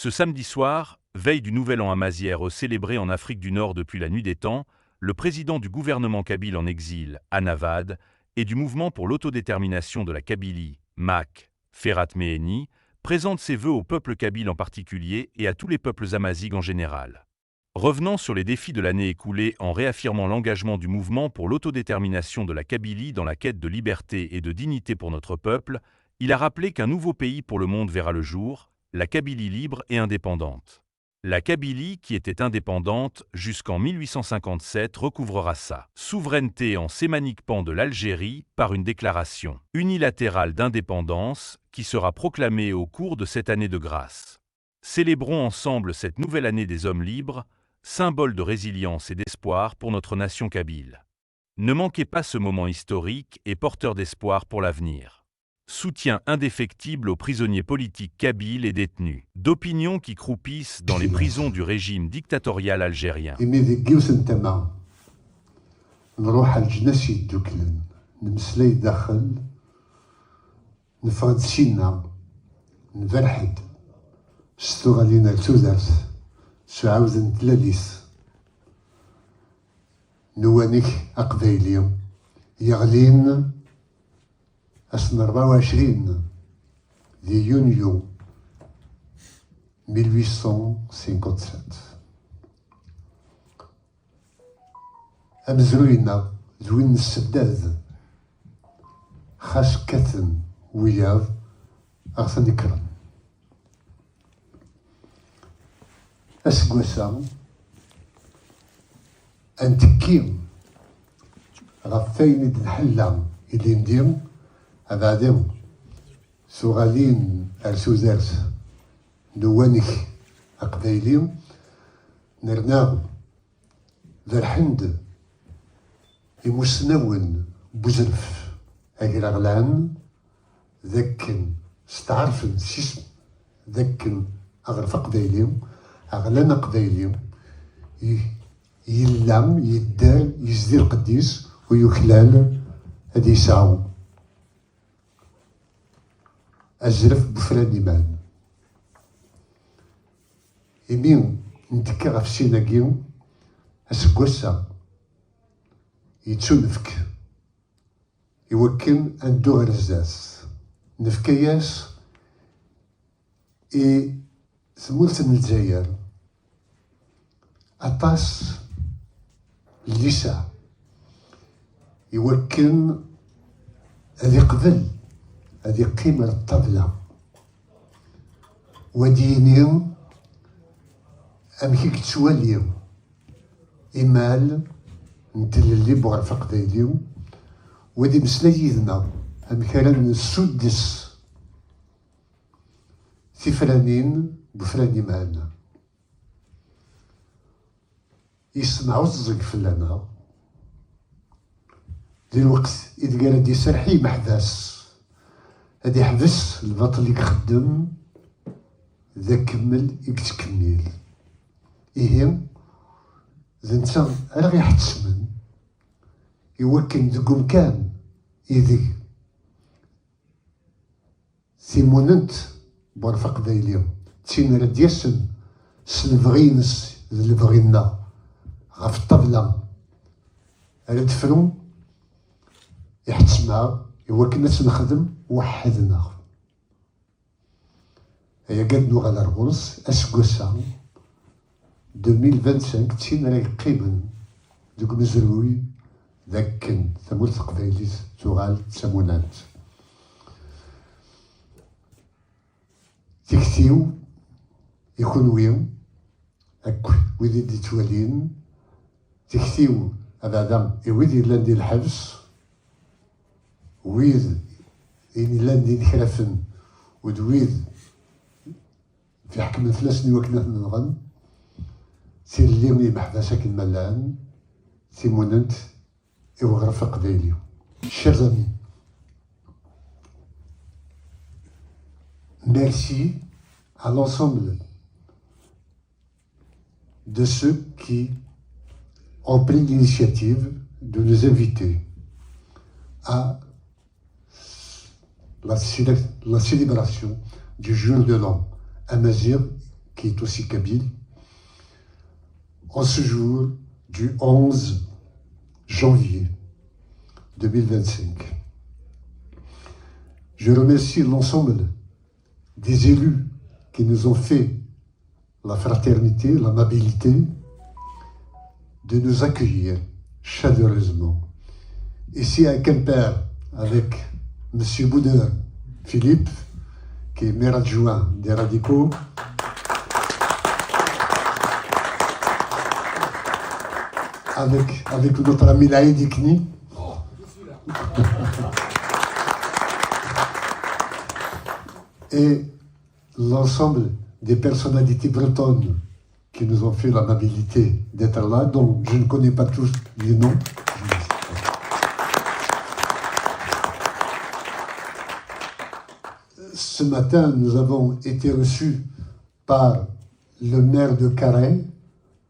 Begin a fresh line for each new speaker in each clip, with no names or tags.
Ce samedi soir, veille du Nouvel An amazigh célébré en Afrique du Nord depuis la nuit des temps, le président du gouvernement kabyle en exil, Anavad, et du mouvement pour l'autodétermination de la Kabylie, MAK, Ferhat Meheni, présente ses vœux au peuple kabyle en particulier et à tous les peuples amazighs en général. Revenant sur les défis de l'année écoulée en réaffirmant l'engagement du mouvement pour l'autodétermination de la Kabylie dans la quête de liberté et de dignité pour notre peuple, il a rappelé qu'un nouveau pays pour le monde verra le jour, la Kabylie libre et indépendante. La Kabylie, qui était indépendante jusqu'en 1857, recouvrera sa souveraineté en sémanique pan de l'Algérie par une déclaration unilatérale d'indépendance qui sera proclamée au cours de cette année de grâce. Célébrons ensemble cette nouvelle année des hommes libres, symbole de résilience et d'espoir pour notre nation kabyle. Ne manquez pas ce moment historique et porteur d'espoir pour l'avenir. Soutien indéfectible aux prisonniers politiques kabyles et détenus, d'opinion qui croupissent dans les prisons du régime dictatorial algérien.
السنة 24 دي يونيو 1857 أمزروينا زوين السداد خاش كثن وياض أغسن يكرم أسقوسا أنتكيم غفين الحلام اللي نديم أبعدهم سوغالين أرسوزارس نوانك أقبايليم نرناغ ذا الحند يمسنون بوزرف أجر أغلان ذكن استعرفن سيسم ذكن أغرف أقبايليم أغلان أقبايليم يلام يدال يزدير قديس ويخلال هدي يسعو أزرف بفران إيمان إمين نتكا غف سيناكيو أسكوسا يتسونفك يوكن أندو غرزاس نفكياس ثمولت الجزائر أطاس الليسا يوكن هذي قبل هذه قيمة الطبلة ودينيهم أمكيك تسواليهم إمال نتللي بغرفة قدايليهم ودي مسلايدنا أمكالا نسدس ثفرانين بفران إمالنا يسمعوا الزق فلانا دي الوقت إذا قال دي سرحي محباس هادي يحبس البطل يخدم ذا كمل يكتكمل إيهم ذا نتا راه غيحتسمن يوكن ذكم كان إذي ثيموننت بورفق دايليهم تين راه دياسن سنبغينس اللي بغينا غف الطبلة راه تفرو يحتسمها يوكن ناس نخدم وحدنا هي قد نوغ على الغرس أسكوسا 2025 تين راهي قيمن دوك مزروي ذاك ثمولت قبايليت تغال تسمونات تكتيو يكون ويم هاك ويدي دي توالين تكتيو هذا ويدي لاندي الحبس ويد إني لاندي نخرفن ودويد في حكم ثلاث وكنا نغن سي اللي محبسك الملان سي موننت إو غرفة قبايليو Chers amis, merci à l'ensemble de ceux qui ont pris l'initiative de nous inviter à la célébration du jour de l'an amazigh qui est aussi kabyle, en ce jour du 11 janvier 2025. Je remercie l'ensemble des élus qui nous ont fait la fraternité, l'amabilité de nous accueillir chaleureusement. Ici à Quimper, avec M. Boudin Philippe, qui est maire adjoint des radicaux, avec notre ami Laïd Ikni, et l'ensemble des personnalités bretonnes qui nous ont fait l'amabilité d'être là, dont je ne connais pas tous les noms. Ce matin, nous avons été reçus par le maire de Carhaix,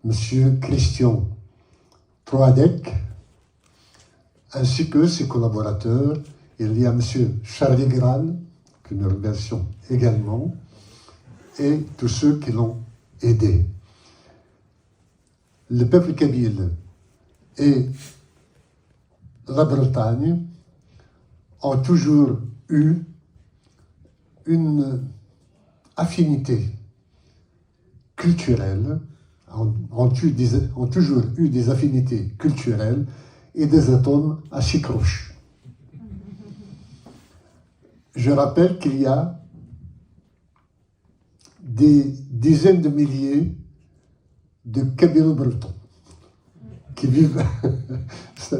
M. Christian Troadec, ainsi que ses collaborateurs. Il y a M. Charlie Graal, que nous remercions également, et tous ceux qui l'ont aidé. Le peuple kabyle et la Bretagne ont toujours eu une affinité culturelle, ont toujours eu des affinités culturelles et des atomes assez proches. Je rappelle qu'il y a des dizaines de milliers de kabylo-bretons qui vivent,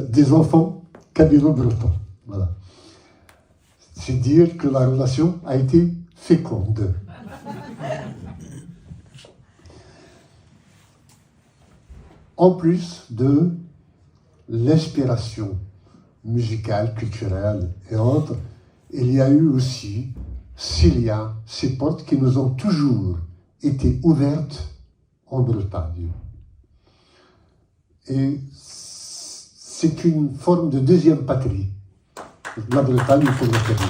des enfants kabylo-bretons. Voilà. C'est dire que la relation a été féconde. En plus de l'inspiration musicale, culturelle et autres, il y a eu aussi ces liens, ces portes qui nous ont toujours été ouvertes en Bretagne. Et c'est une forme de deuxième patrie, la Bretagne pour le Kabyle.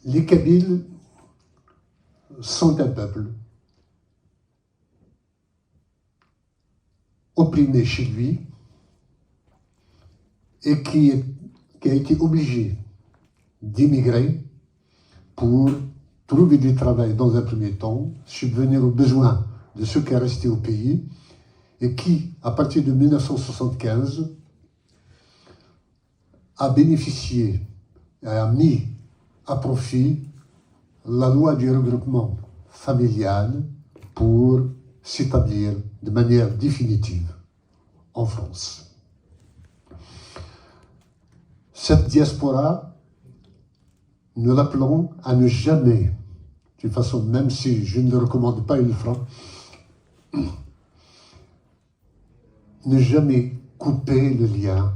Les Kabyles sont un peuple opprimé chez lui et qui a été obligé d'émigrer pour trouver du travail dans un premier temps, subvenir aux besoins de ceux qui restaient au pays, et qui, à partir de 1975, a bénéficié, a mis à profit la loi du regroupement familial pour s'établir de manière définitive en France. Cette diaspora, nous l'appelons à ne jamais, de toute façon, même si je ne le recommande pas, il le fera, ne jamais couper le lien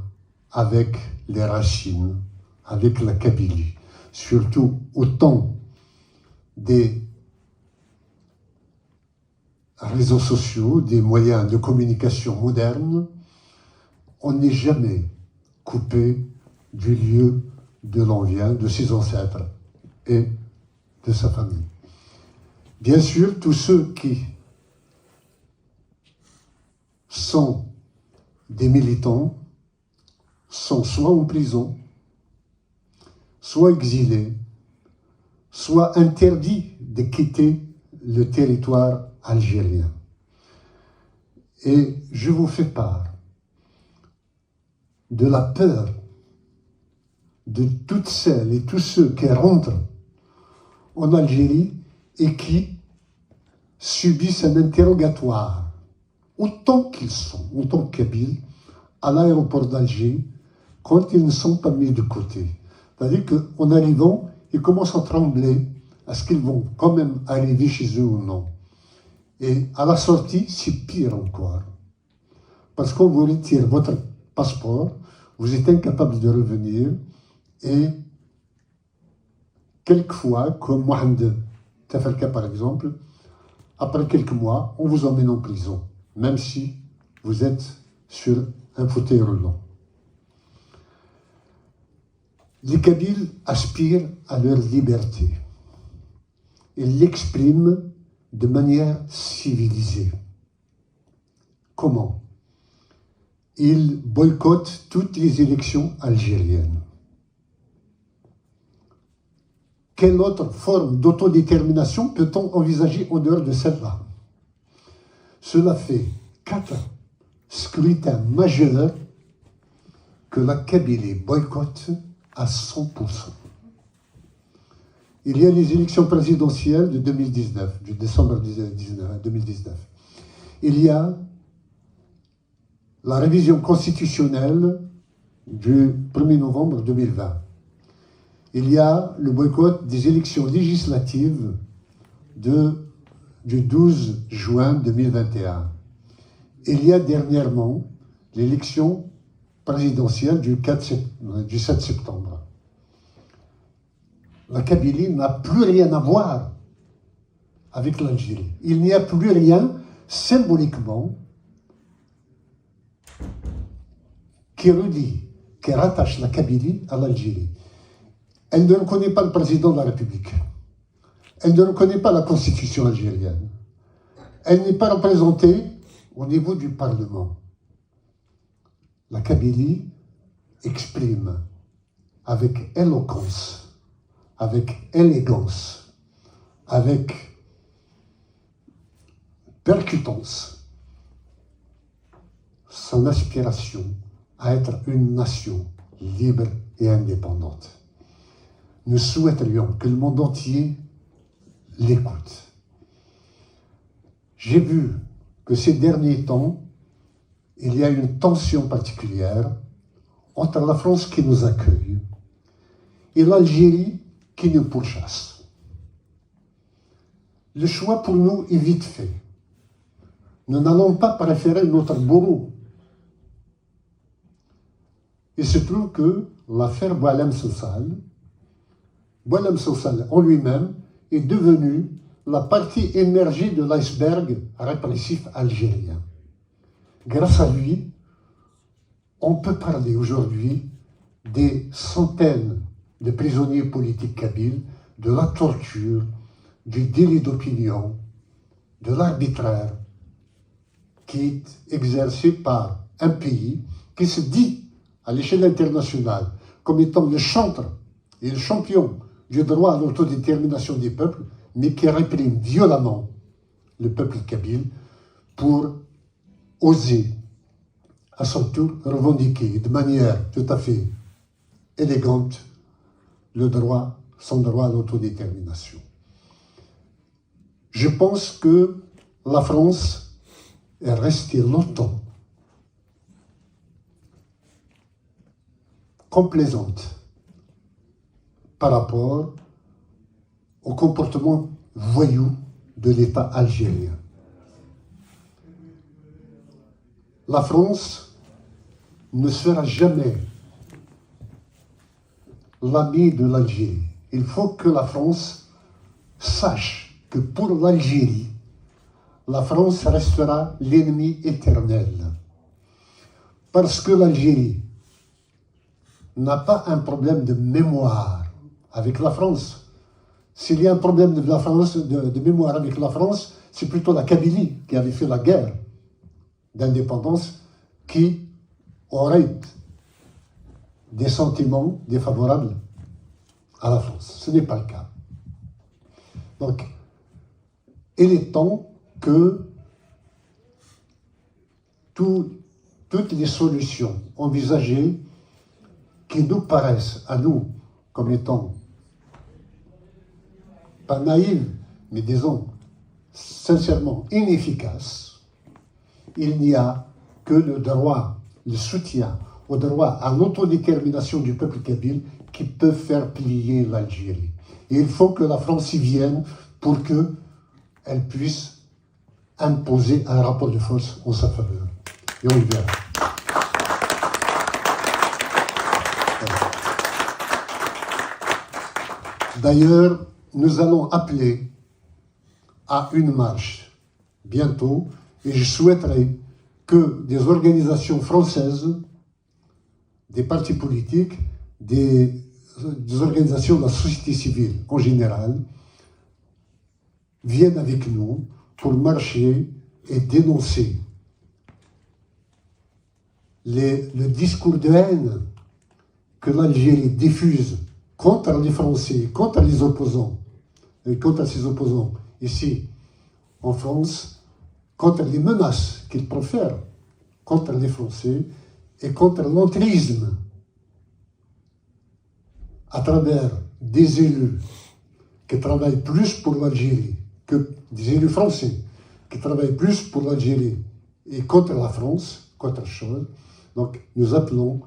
avec les racines, avec la Kabylie, surtout au temps des réseaux sociaux, des moyens de communication modernes. On n'est jamais coupé du lieu de l'on vient, de ses ancêtres et de sa famille. Bien sûr, tous ceux qui sont des militants sont soit en prison, soit exilés, soit interdits de quitter le territoire algérien. Et je vous fais part de la peur de toutes celles et tous ceux qui rentrent en Algérie et qui subissent un interrogatoire, autant qu'ils sont, autant que kabyles, à l'aéroport d'Alger, quand ils ne sont pas mis de côté. C'est-à-dire qu'en arrivant, ils commencent à trembler. Est-ce qu'ils vont quand même arriver chez eux ou non? Et à la sortie, c'est pire encore. Parce qu'on vous retire votre passeport, vous êtes incapable de revenir, et quelquefois, comme Mohamed Tafarka par exemple, après quelques mois, on vous emmène en prison, même si vous êtes sur un fauteuil roulant. Les Kabyles aspirent à leur liberté. Ils l'expriment de manière civilisée. Comment? Ils boycottent toutes les élections algériennes. Quelle autre forme d'autodétermination peut-on envisager en dehors de celle-là? Cela fait 4 scrutins majeurs que la Kabylie boycotte à 100%. Il y a les élections présidentielles de 2019, du décembre 2019. Il y a la révision constitutionnelle du 1er novembre 2020. Il y a le boycott des élections législatives du 12 juin 2021. Il y a dernièrement l'élection présidentielle du 7 septembre. La Kabylie n'a plus rien à voir avec l'Algérie. Il n'y a plus rien symboliquement qui relie, qui rattache la Kabylie à l'Algérie. Elle ne reconnaît pas le président de la République. Elle ne reconnaît pas la constitution algérienne. Elle n'est pas représentée au niveau du Parlement. La Kabylie exprime avec éloquence, avec élégance, avec percutance son aspiration à être une nation libre et indépendante. Nous souhaiterions que le monde entier l'écoute. J'ai vu que ces derniers temps, il y a une tension particulière entre la France qui nous accueille et l'Algérie qui nous pourchasse. Le choix pour nous est vite fait. Nous n'allons pas préférer notre bourreau. Il se trouve que l'affaire Boualem Sansal en lui-même est devenu la partie émergée de l'iceberg répressif algérien. Grâce à lui, on peut parler aujourd'hui des centaines de prisonniers politiques kabyles, de la torture, du délit d'opinion, de l'arbitraire qui est exercé par un pays qui se dit à l'échelle internationale comme étant le chantre et le champion du droit à l'autodétermination des peuples, mais qui réprime violemment le peuple kabyle pour oser à son tour revendiquer de manière tout à fait élégante son droit à l'autodétermination. Je pense que la France est restée longtemps complaisante par rapport au comportement voyou de l'État algérien. La France ne sera jamais l'ami de l'Algérie. Il faut que la France sache que pour l'Algérie, la France restera l'ennemi éternel. Parce que l'Algérie n'a pas un problème de mémoire avec la France. S'il y a un problème de mémoire avec la France, c'est plutôt la Kabylie qui avait fait la guerre d'indépendance qui aurait des sentiments défavorables à la France. Ce n'est pas le cas. Donc, il est temps que toutes les solutions envisagées qui nous paraissent à nous comme étant pas naïves, mais disons sincèrement inefficaces, il n'y a que le droit, le soutien au droit à l'autodétermination du peuple kabyle qui peut faire plier l'Algérie. Et il faut que la France y vienne pour qu'elle puisse imposer un rapport de force en sa faveur. Et on le verra. D'ailleurs, nous allons appeler à une marche bientôt et je souhaiterais que des organisations françaises, des partis politiques, des des organisations de la société civile en général viennent avec nous pour marcher et dénoncer le discours de haine que l'Algérie diffuse contre les Français, contre les opposants, et contre ses opposants ici en France, contre les menaces qu'ils profèrent contre les Français et contre l'entrisme à travers des élus qui travaillent plus pour l'Algérie que des élus français qui travaillent plus pour l'Algérie et contre la France, qu'autre chose. Donc nous appelons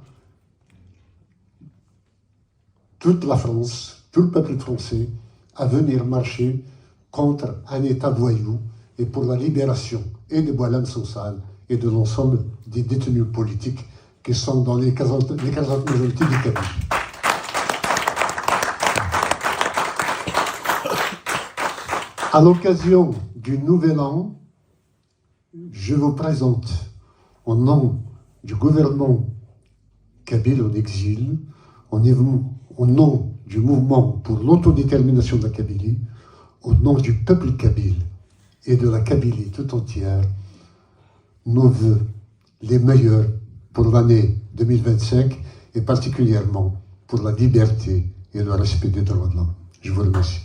toute la France, tout le peuple français à venir marcher contre un État voyou et pour la libération et de Boualem Sansal et de l'ensemble des détenus politiques qui sont dans l'écrasante majorité des Kabyles. À l'occasion du Nouvel An, je vous présente, au nom du gouvernement kabyle en exil, au nom du mouvement pour l'autodétermination de la Kabylie, au nom du peuple kabyle et de la Kabylie tout entière, nos vœux les meilleurs pour l'année 2025 et particulièrement pour la liberté et le respect des droits de l'homme. Je vous remercie.